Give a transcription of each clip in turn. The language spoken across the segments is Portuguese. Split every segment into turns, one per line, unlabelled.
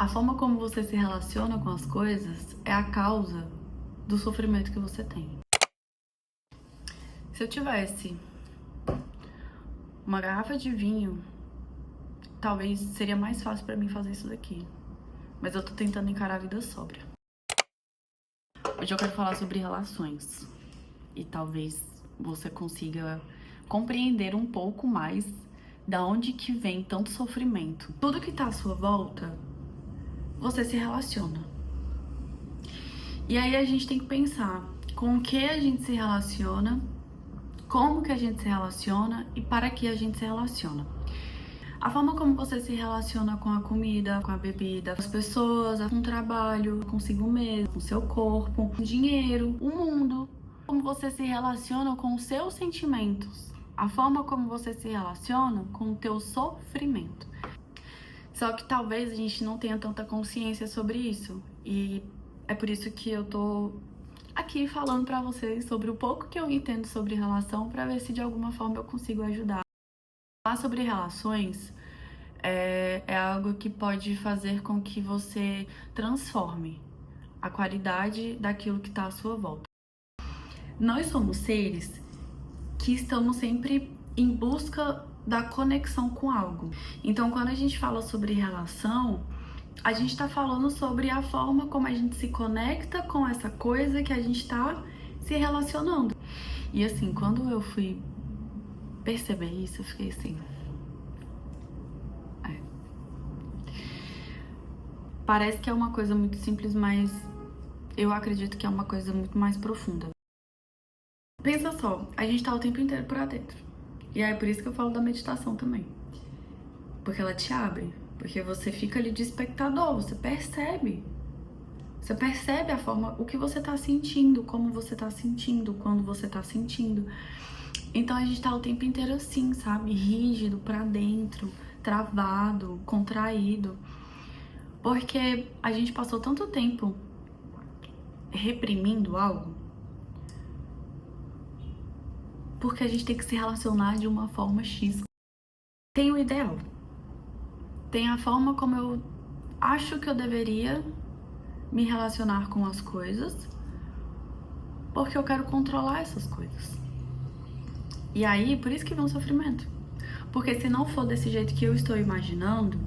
A forma como você se relaciona com as coisas é a causa do sofrimento que você tem. Se eu tivesse uma garrafa de vinho, talvez seria mais fácil pra mim fazer isso daqui. Mas eu tô tentando encarar a vida sóbria. Hoje eu quero falar sobre relações. E talvez você consiga compreender um pouco mais da onde que vem tanto sofrimento. Tudo que tá à sua volta, você se relaciona. E aí a gente tem que pensar com o que a gente se relaciona, como que a gente se relaciona e para que a gente se relaciona. A forma como você se relaciona com a comida, com a bebida, com as pessoas, com o trabalho, consigo mesmo, com o seu corpo, com o dinheiro, o mundo. Como você se relaciona com os seus sentimentos. A forma como você se relaciona com o teu sofrimento. Só que talvez a gente não tenha tanta consciência sobre isso. E é por isso que eu tô aqui falando pra vocês sobre o pouco que eu entendo sobre relação, pra ver se de alguma forma eu consigo ajudar. Falar sobre relações é algo que pode fazer com que você transforme a qualidade daquilo que está à sua volta. Nós somos seres que estamos sempre em busca da conexão com algo. Então, quando a gente fala sobre relação, a gente está falando sobre a forma como a gente se conecta com essa coisa que a gente está se relacionando. E assim, quando eu fui perceber isso, eu fiquei assim. Parece que é uma coisa muito simples, mas eu acredito que é uma coisa muito mais profunda. Pensa só, a gente tá o tempo inteiro pra dentro. E é por isso que eu falo da meditação também. Porque ela te abre. Porque você fica ali de espectador, você percebe. Você percebe a forma, o que você tá sentindo, como você tá sentindo, quando você tá sentindo. Então a gente tá o tempo inteiro assim, sabe? Rígido, pra dentro, travado, contraído. Porque a gente passou tanto tempo reprimindo algo. Porque a gente tem que se relacionar de uma forma X. Tem o ideal. Tem a forma como eu acho que eu deveria me relacionar com as coisas, porque eu quero controlar essas coisas. E aí, por isso que vem o sofrimento. Porque se não for desse jeito que eu estou imaginando,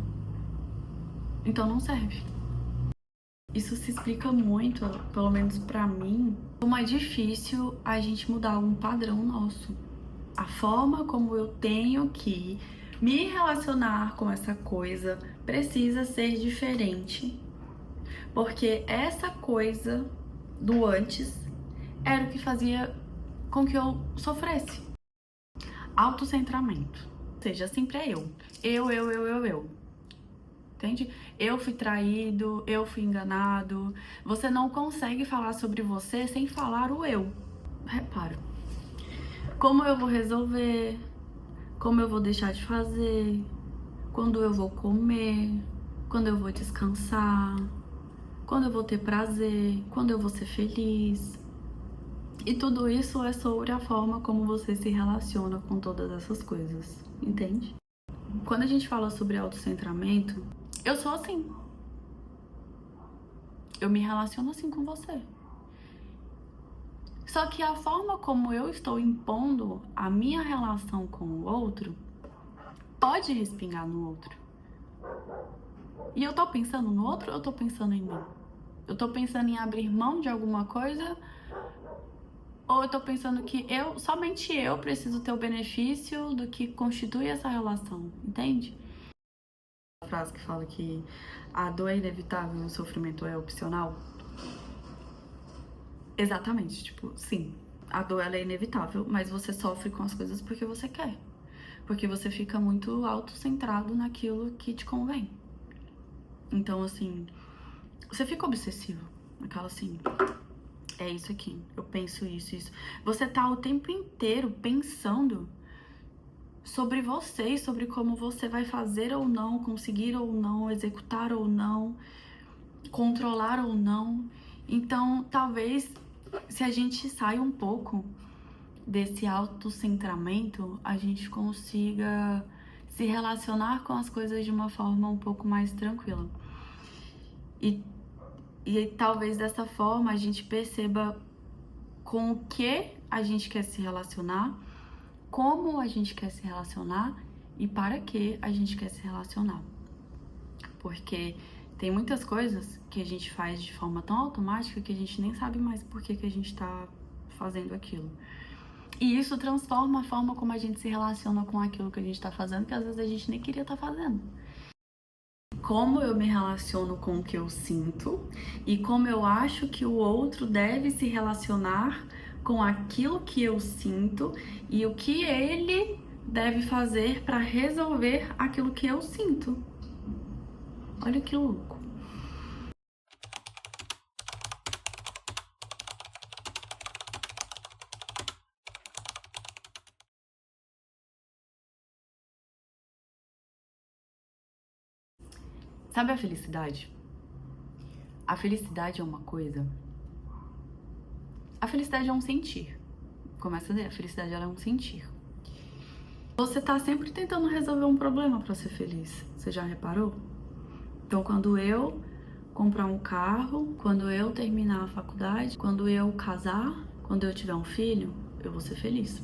então não serve. Isso se explica muito, pelo menos pra mim, como é difícil a gente mudar um padrão nosso. A forma como eu tenho que me relacionar com essa coisa precisa ser diferente, porque essa coisa do antes era o que fazia com que eu sofresse. Autocentramento. Ou seja, sempre é eu. Eu. Entende? Eu fui traído, eu fui enganado. Você não consegue falar sobre você sem falar o eu. Repara. Como eu vou resolver? Como eu vou deixar de fazer? Quando eu vou comer? Quando eu vou descansar? Quando eu vou ter prazer? Quando eu vou ser feliz? E tudo isso é sobre a forma como você se relaciona com todas essas coisas, entende? Quando a gente fala sobre autocentramento, eu sou assim. Eu me relaciono assim com você. Só que a forma como eu estou impondo a minha relação com o outro pode respingar no outro. E eu tô pensando no outro ou eu tô pensando em mim? Eu tô pensando em abrir mão de alguma coisa ou eu tô pensando que somente eu preciso ter o benefício do que constitui essa relação, entende? A frase que fala que a dor é inevitável e o sofrimento é opcional. Exatamente, tipo, sim, a dor ela é inevitável, mas você sofre com as coisas porque você quer. Porque você fica muito autocentrado naquilo que te convém. Então, assim, você fica obsessivo. Aquela assim, é isso aqui, eu penso isso. Você tá o tempo inteiro pensando sobre você e sobre como você vai fazer ou não, conseguir ou não, executar ou não, controlar ou não. Então, talvez se a gente sai um pouco desse autocentramento, a gente consiga se relacionar com as coisas de uma forma um pouco mais tranquila. E talvez dessa forma a gente perceba com o que a gente quer se relacionar, como a gente quer se relacionar e para que a gente quer se relacionar. Porque tem muitas coisas que a gente faz de forma tão automática que a gente nem sabe mais por que a gente tá fazendo aquilo. E isso transforma a forma como a gente se relaciona com aquilo que a gente tá fazendo, que às vezes a gente nem queria estar fazendo. Como eu me relaciono com o que eu sinto e como eu acho que o outro deve se relacionar com aquilo que eu sinto e o que ele deve fazer para resolver aquilo que eu sinto. Olha que louco. Sabe a felicidade? A felicidade é uma coisa. A felicidade é um sentir. Começa a dizer, a felicidade ela é um sentir. Você tá sempre tentando resolver um problema para ser feliz. Você já reparou? Então, quando eu comprar um carro, quando eu terminar a faculdade, quando eu casar, quando eu tiver um filho, eu vou ser feliz.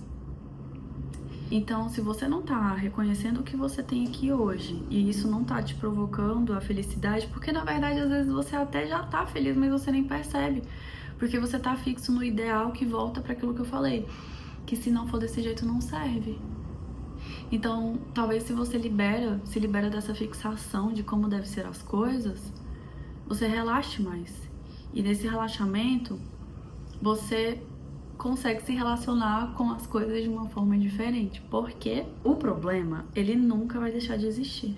Então, se você não tá reconhecendo o que você tem aqui hoje e isso não tá te provocando a felicidade, porque na verdade às vezes você até já tá feliz, mas você nem percebe, porque você tá fixo no ideal que volta para aquilo que eu falei, que se não for desse jeito não serve. Então, talvez se você se libera dessa fixação de como deve ser as coisas, você relaxe mais. E nesse relaxamento, você consegue se relacionar com as coisas de uma forma diferente. Porque o problema, ele nunca vai deixar de existir.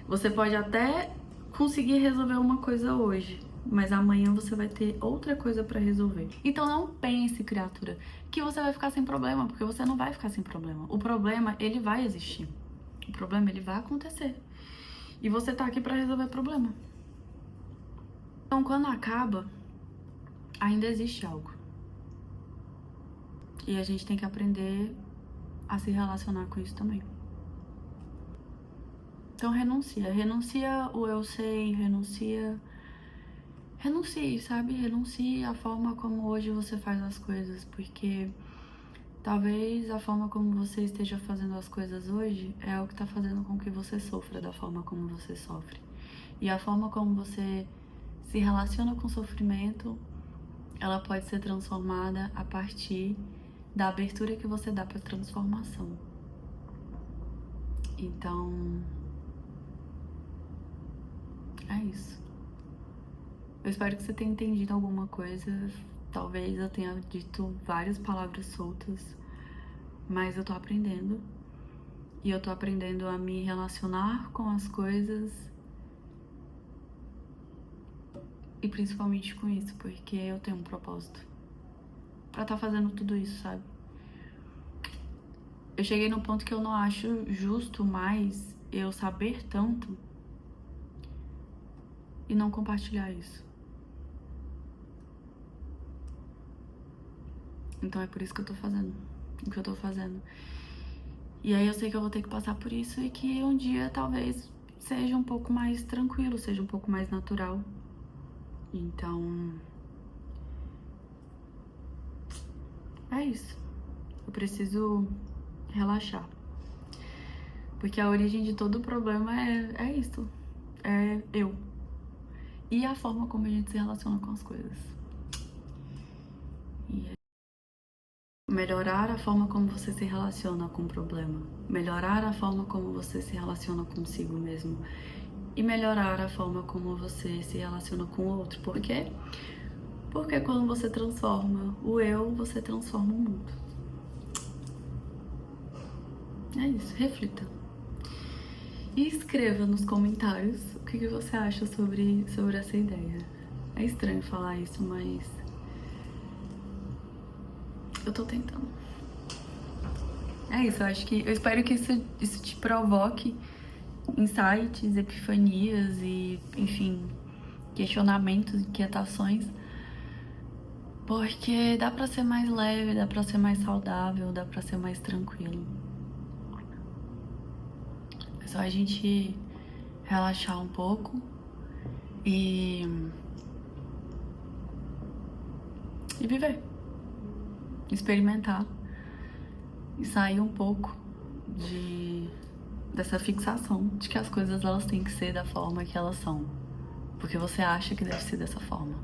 Você pode até conseguir resolver uma coisa hoje, mas amanhã você vai ter outra coisa pra resolver. Então não pense, criatura, que você vai ficar sem problema, porque você não vai ficar sem problema. O problema, ele vai existir. O problema, ele vai acontecer. E você tá aqui pra resolver problema. Então quando acaba, ainda existe algo. E a gente tem que aprender a se relacionar com isso também. Então renuncia o eu sei, renuncie, sabe? Renuncie a forma como hoje você faz as coisas, porque talvez a forma como você esteja fazendo as coisas hoje é o que tá fazendo com que você sofra da forma como você sofre. E a forma como você se relaciona com o sofrimento, ela pode ser transformada a partir da abertura que você dá para transformação. Então, é isso. Eu espero que você tenha entendido alguma coisa. Talvez eu tenha dito várias palavras soltas, mas eu tô aprendendo. E eu tô aprendendo a me relacionar com as coisas. E principalmente com isso, porque eu tenho um propósito pra tá fazendo tudo isso, sabe? Eu cheguei num ponto que eu não acho justo mais eu saber tanto e não compartilhar isso. Então é por isso que eu tô fazendo o que eu tô fazendo. E aí eu sei que eu vou ter que passar por isso e que um dia talvez seja um pouco mais tranquilo, seja um pouco mais natural. Então, é isso. Eu preciso relaxar. Porque a origem de todo o problema é isso. É eu. E a forma como a gente se relaciona com as coisas. E melhorar a forma como você se relaciona com o problema. Melhorar a forma como você se relaciona consigo mesmo. E melhorar a forma como você se relaciona com o outro. Por quê? Porque quando você transforma o eu, você transforma o mundo. É isso, reflita. E escreva nos comentários o que você acha sobre essa ideia. É estranho falar isso, mas eu tô tentando. É isso, eu espero que isso te provoque insights, epifanias e, enfim, questionamentos, inquietações. Porque dá pra ser mais leve, dá pra ser mais saudável, dá pra ser mais tranquilo. É só a gente relaxar um pouco E viver, experimentar e sair um pouco dessa fixação de que as coisas elas têm que ser da forma que elas são, porque você acha que deve ser dessa forma.